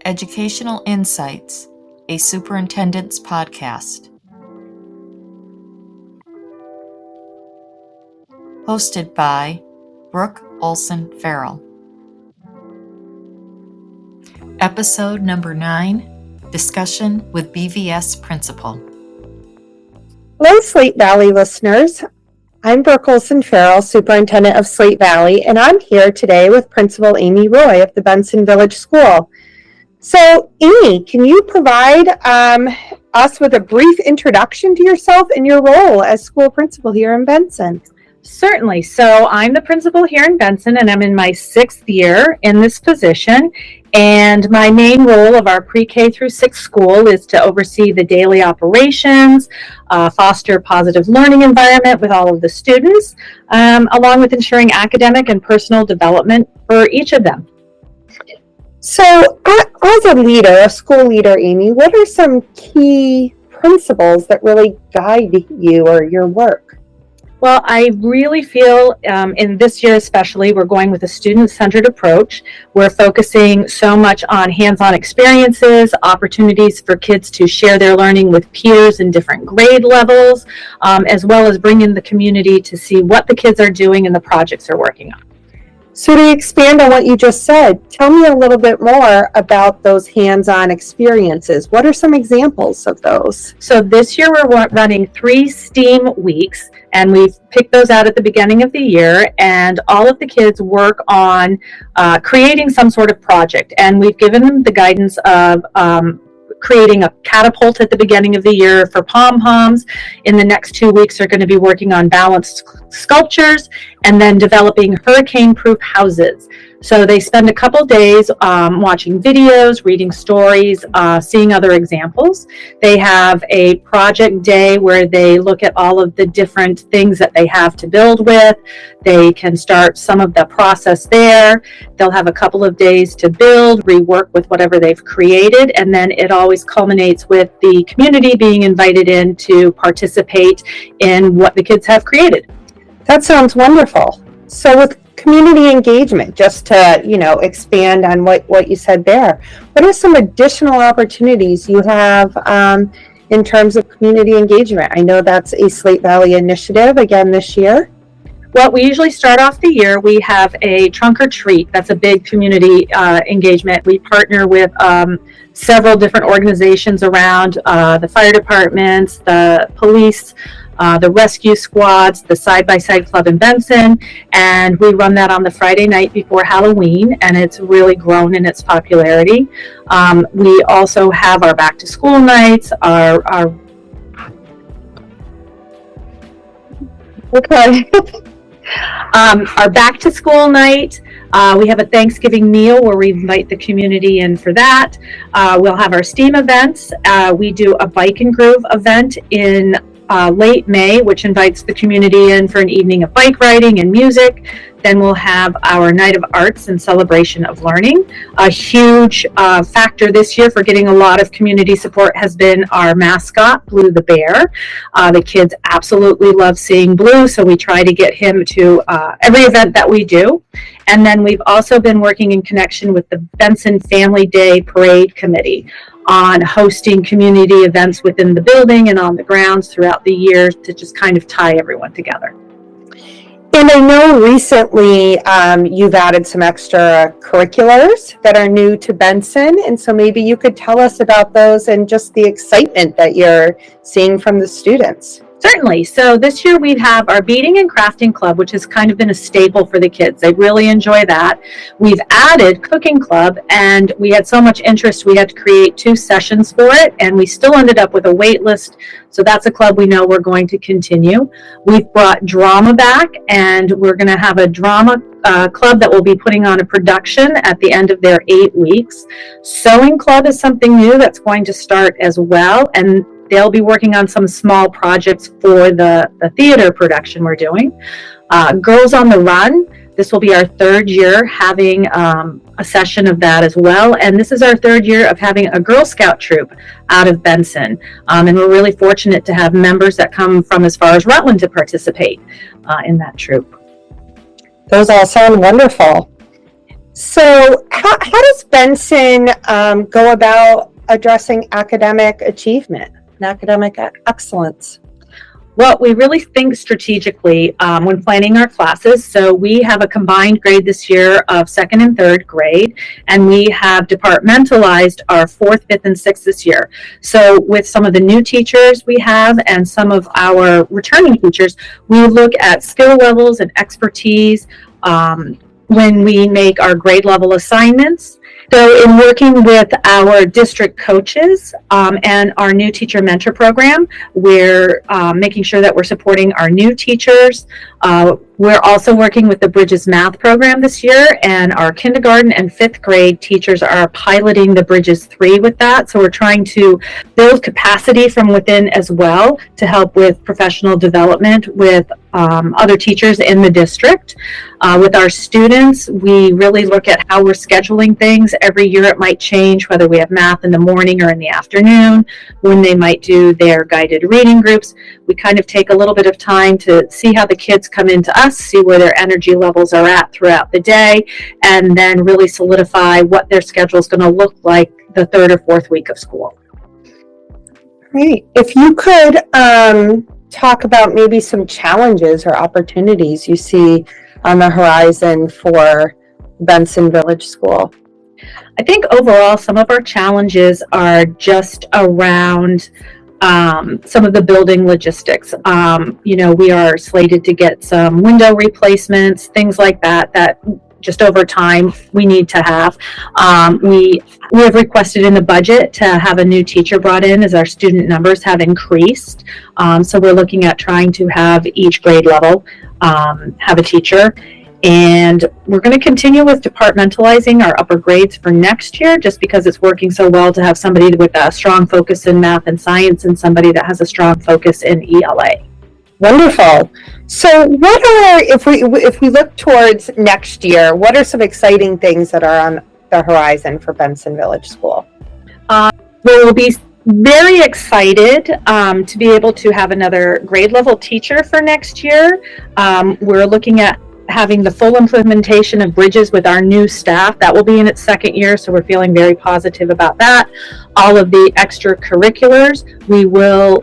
Educational Insights, a Superintendent's Podcast. Hosted by Brooke Olson Farrell. Episode number 9, Discussion with BVS Principal. Hello, Slate Valley listeners. I'm Brooke Olson Farrell, Superintendent of Slate Valley, and I'm here today with Principal Amy Roy of the Benson Village School. So, Amy, can you provide us with a brief introduction to yourself and your role as school principal here in Benson? Certainly. So I'm the principal here in Benson, and I'm in my 6th year in this position. And my main role of our pre-K through 6th school is to oversee the daily operations, foster a positive learning environment with all of the students, along with ensuring academic and personal development for each of them. So as a leader, a school leader, Amy, what are some key principles that really guide you or your work? Well, I really feel in this year especially, we're going with a student-centered approach. We're focusing so much on hands-on experiences, opportunities for kids to share their learning with peers in different grade levels, as well as bring in the community to see what the kids are doing and the projects they're working on. So to expand on what you just said, tell me a little bit more about those hands-on experiences. What are some examples of those? So this year we're running 3 STEAM weeks, and we've picked those out at the beginning of the year, and all of the kids work on creating some sort of project, and we've given them the guidance of creating a catapult at the beginning of the year for pom-poms. In the next 2 weeks, they're going to be working on balanced sculptures and then developing hurricane-proof houses. So they spend a couple days watching videos, reading stories, seeing other examples. They have a project day where they look at all of the different things that they have to build with. They can start some of the process there. They'll have a couple of days to build, rework with whatever they've created, and then it always culminates with the community being invited in to participate in what the kids have created. That sounds wonderful. So with community engagement, just to, expand on what you said there, what are some additional opportunities you have in terms of community engagement? I know that's a Slate Valley initiative again this year. Well, we usually start off the year, we have a trunk or treat. That's a big community engagement. We partner with several different organizations around the fire departments, the police, the rescue squads, the side-by-side club in Benson, and we run that on the Friday night before Halloween, and it's really grown in its popularity. We also have our back-to-school nights, our back-to-school night. We have a Thanksgiving meal where we invite the community in for that. We'll have our STEAM events. We do a Bike and Groove event in late May, which invites the community in for an evening of bike riding and music. Then we'll have our Night of Arts and Celebration of Learning. A huge factor this year for getting a lot of community support has been our mascot, Blue the Bear. The kids absolutely love seeing Blue, so we try to get him to every event that we do. And then we've also been working in connection with the Benson Family Day Parade Committee on hosting community events within the building and on the grounds throughout the year to just kind of tie everyone together. And I know recently you've added some extra curriculars that are new to Benson, and so maybe you could tell us about those and just the excitement that you're seeing from the students. Certainly. So this year we have our Beading and Crafting Club, which has kind of been a staple for the kids. They really enjoy that. We've added Cooking Club, and we had so much interest we had to create 2 sessions for it, and we still ended up with a wait list. So that's a club we know we're going to continue. We've brought drama back, and we're going to have a drama club that will be putting on a production at the end of their 8 weeks. Sewing Club is something new that's going to start as well, and they'll be working on some small projects for the theater production we're doing. Girls on the Run, this will be our 3rd year having a session of that as well. And this is our 3rd year of having a Girl Scout troop out of Benson. And we're really fortunate to have members that come from as far as Rutland to participate in that troop. Those all sound wonderful. So, how does Benson go about addressing academic achievement and academic excellence? Well, we really think strategically when planning our classes. So we have a combined grade this year of second and third grade, and we have departmentalized our fourth, fifth, and sixth this year. So with some of the new teachers we have and some of our returning teachers, we look at skill levels and expertise when we make our grade level assignments. So in working with our district coaches and our new teacher mentor program, we're making sure that we're supporting our new teachers. We're also working with the Bridges Math program this year, and our kindergarten and fifth grade teachers are piloting the Bridges 3 with that. So we're trying to build capacity from within as well to help with professional development with other teachers in the district. With our students, we really look at how we're scheduling things. Every year it might change, whether we have math in the morning or in the afternoon, when they might do their guided reading groups. We kind of take a little bit of time to see how the kids come into us, see where their energy levels are at throughout the day, and then really solidify what their schedule is going to look like the third or fourth week of school. Great. If you could talk about maybe some challenges or opportunities you see on the horizon for Benson Village School. I think overall some of our challenges are just around some of the building logistics. We are slated to get some window replacements, things like that, that just over time we need to have. We have requested in the budget to have a new teacher brought in as our student numbers have increased. So we're looking at trying to have each grade level have a teacher. And we're going to continue with departmentalizing our upper grades for next year, just because it's working so well to have somebody with a strong focus in math and science and somebody that has a strong focus in ELA. Wonderful. So if we look towards next year, what are some exciting things that are on the horizon for Benson Village School? We'll be very excited to be able to have another grade level teacher for next year. We're looking at having the full implementation of Bridges with our new staff. That will be in its second year, so we're feeling very positive about that. All of the extracurriculars, we will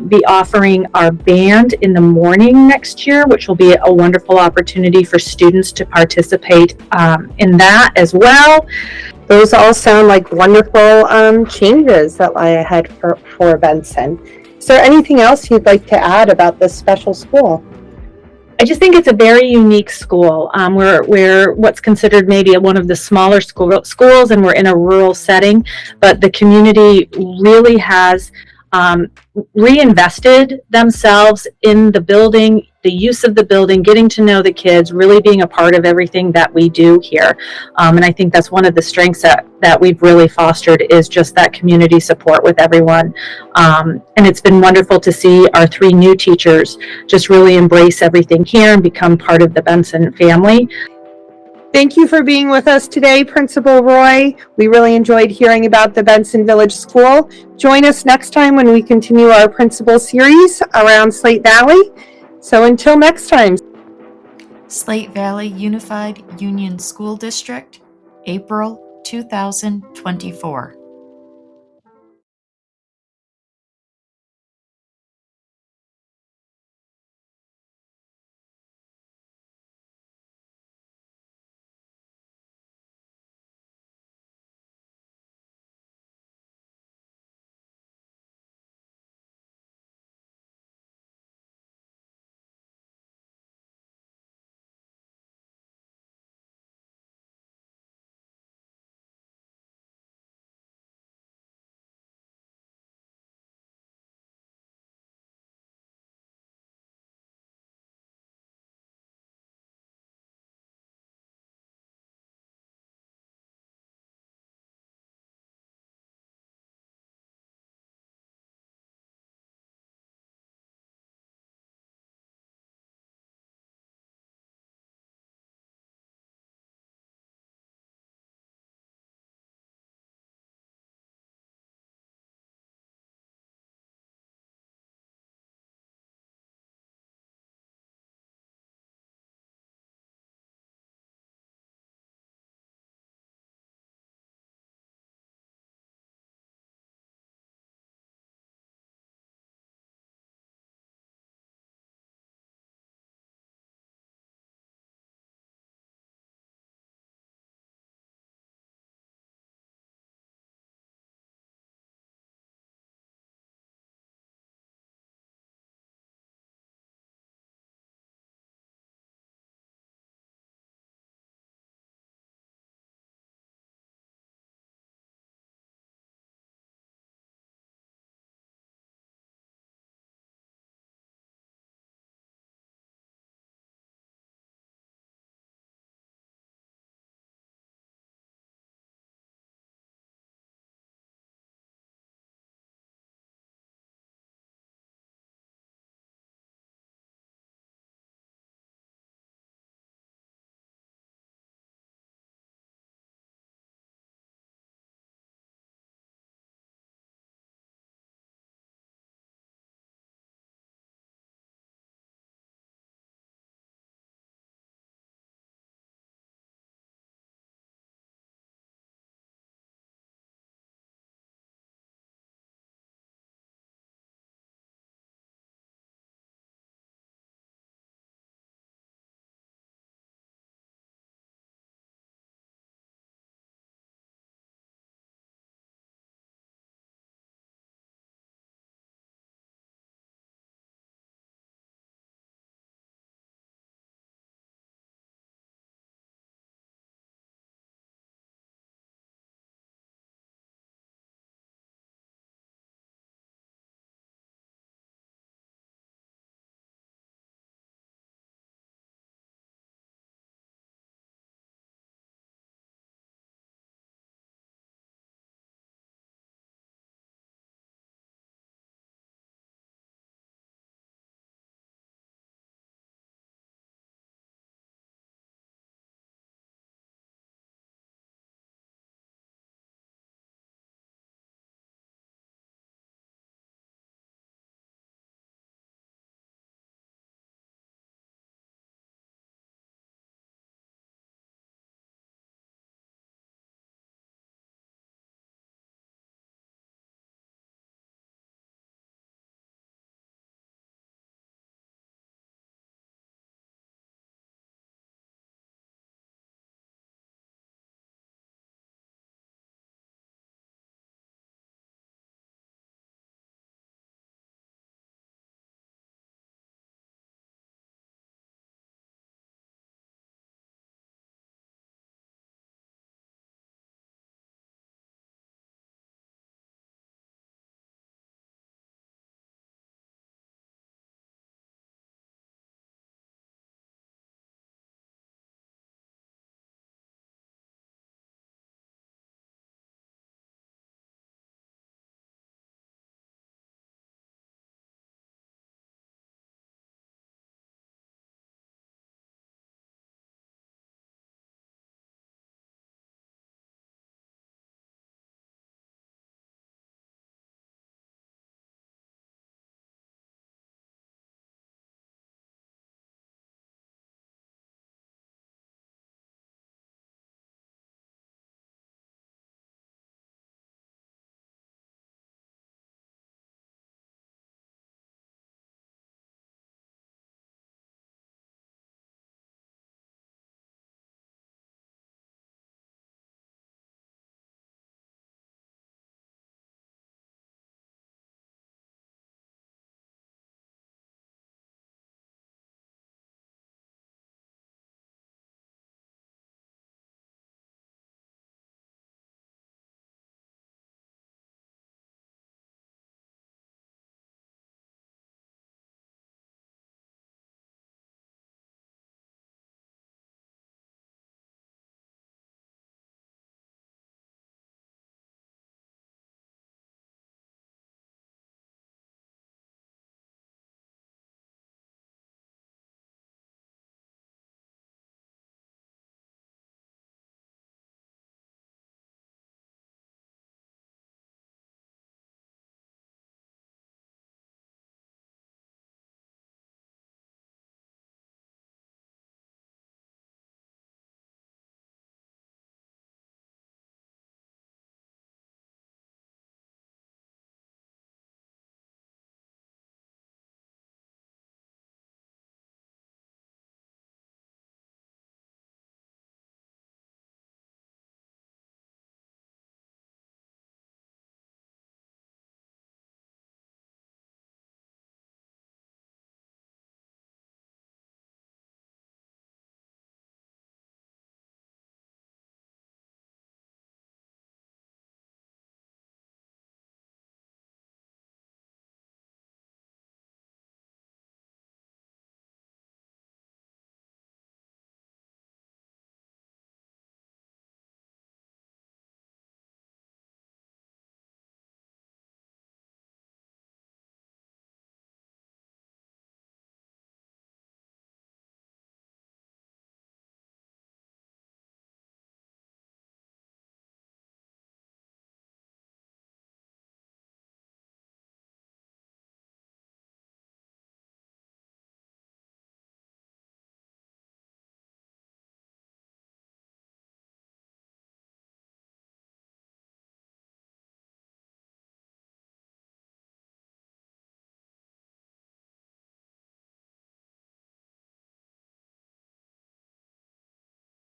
be offering our band in the morning next year, which will be a wonderful opportunity for students to participate in that as well. Those all sound like wonderful changes that lie ahead for Benson. Is there anything else you'd like to add about this special school? I just think it's a very unique school. We're what's considered maybe one of the smaller schools, and we're in a rural setting, but the community really has reinvested themselves in the building, the use of the building, getting to know the kids, really being a part of everything that we do here. And I think that's one of the strengths that we've really fostered, is just that community support with everyone. And it's been wonderful to see our 3 new teachers just really embrace everything here and become part of the Benson family. Thank you for being with us today, Principal Roy. We really enjoyed hearing about the Benson Village School. Join us next time when we continue our principal series around Slate Valley. So until next time. Slate Valley Unified Union School District, April 2024.